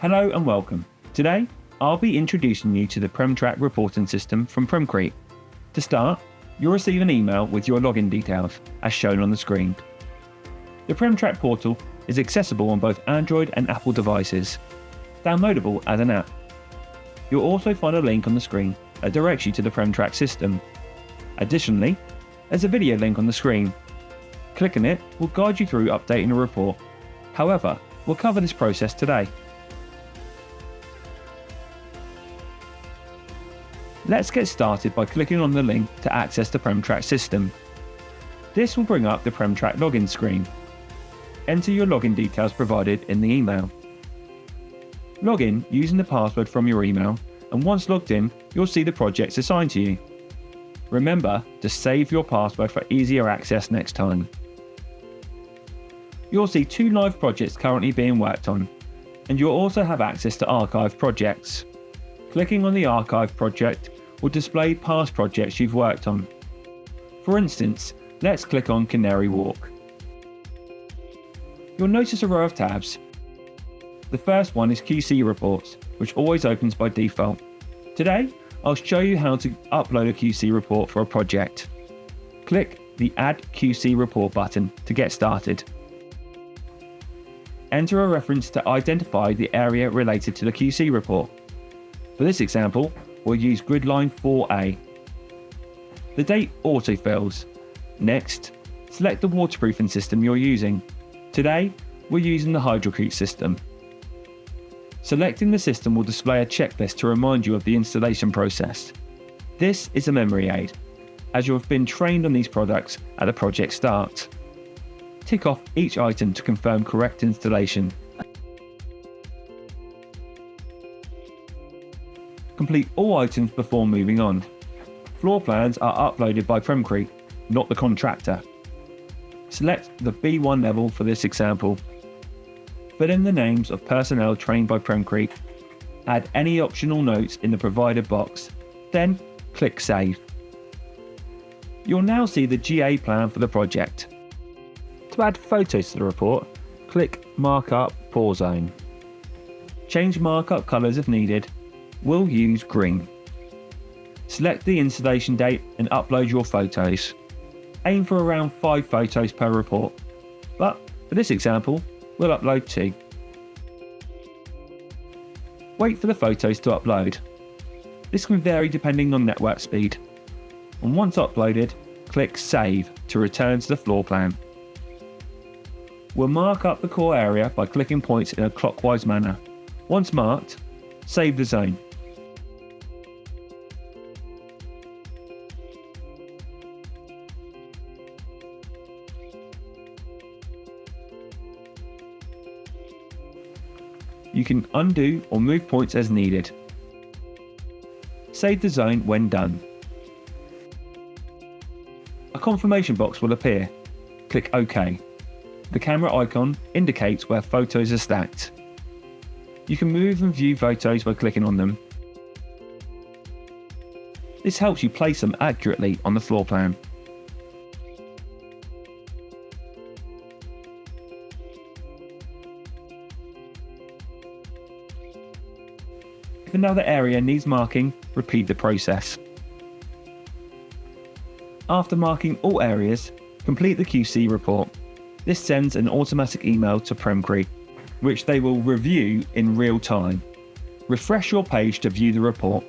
Hello and welcome. Today, I'll be introducing you to the Premtrac reporting system from Premcrete. To start, you'll receive an email with your login details, as shown on the screen. The Premtrac portal is accessible on both Android and Apple devices, downloadable as an app. You'll also find a link on the screen that directs you to the Premtrac system. Additionally, there's a video link on the screen. Clicking it will guide you through updating a report. However, we'll cover this process today. Let's get started by clicking on the link to access the Premtrac system. This will bring up the Premtrac login screen. Enter your login details provided in the email. Log in using the password from your email, and once logged in, you'll see the projects assigned to you. Remember to save your password for easier access next time. You'll see 2 live projects currently being worked on, and you'll also have access to archived projects. Clicking on the archive project will display past projects you've worked on. For instance, let's click on Canary Walk. You'll notice a row of tabs. The first one is QC reports, which always opens by default. Today, I'll show you how to upload a QC report for a project. Click the Add QC Report button to get started. Enter a reference to identify the area related to the QC report. For this example, we'll use grid line 4A. The date autofills. Next, select the waterproofing system you're using. Today, we're using the Premcrete system. Selecting the system will display a checklist to remind you of the installation process. This is a memory aid, as you have been trained on these products at the project start. Tick off each item to confirm correct installation. Complete all items before moving on. Floor plans are uploaded by Premcrete, not the contractor. Select the B1 level for this example. Fill in the names of personnel trained by Premcrete. Add any optional notes in the provided box, then click Save. You'll now see the GA plan for the project. To add photos to the report, click Markup Pour Zone. Change markup colours if needed. We'll use green. Select the installation date and upload your photos. Aim for around 5 photos per report, but for this example, we'll upload 2. Wait for the photos to upload. This can vary depending on network speed. And once uploaded, click Save to return to the floor plan. We'll mark up the core area by clicking points in a clockwise manner. Once marked, save the zone. You can undo or move points as needed. Save the zone when done. A confirmation box will appear. Click OK. The camera icon indicates where photos are stacked. You can move and view photos by clicking on them. This helps you place them accurately on the floor plan. If another area needs marking, repeat the process. After marking all areas, complete the QC report. This sends an automatic email to Premcrete, which they will review in real time. Refresh your page to view the report.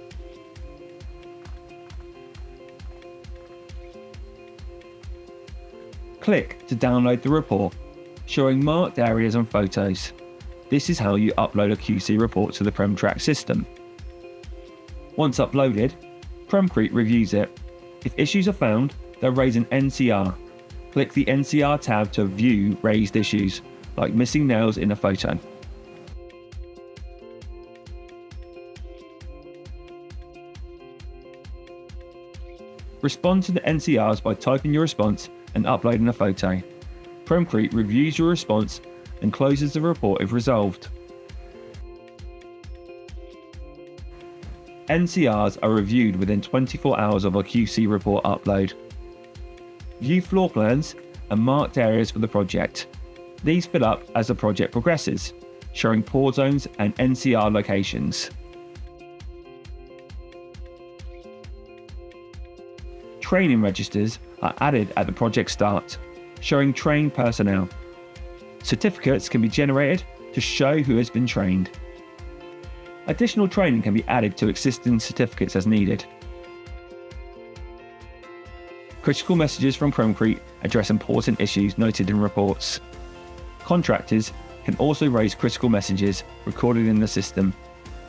Click to download the report, showing marked areas and photos. This is how you upload a QC report to the Premtrac system. Once uploaded, Premcrete reviews it. If issues are found, they'll raise an NCR. Click the NCR tab to view raised issues, like missing nails in a photo. Respond to the NCRs by typing your response and uploading a photo. Premcrete reviews your response and closes the report if resolved. NCRs are reviewed within 24 hours of a QC report upload. View floor plans and marked areas for the project. These fill up as the project progresses. showing port zones and NCR locations. Training registers are added at the project start, showing trained personnel. Certificates can be generated to show who has been trained. Additional training can be added to existing certificates as needed. Critical messages from Premcrete address important issues noted in reports. Contractors can also raise critical messages recorded in the system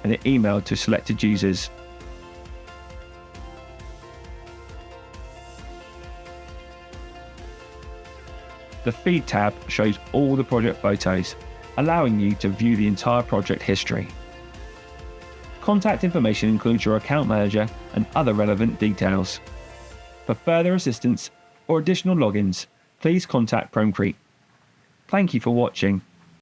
and are emailed to selected users. The Feed tab shows all the project photos, allowing you to view the entire project history. Contact information includes your account manager and other relevant details. For further assistance or additional logins, please contact Premcrete. Thank you for watching.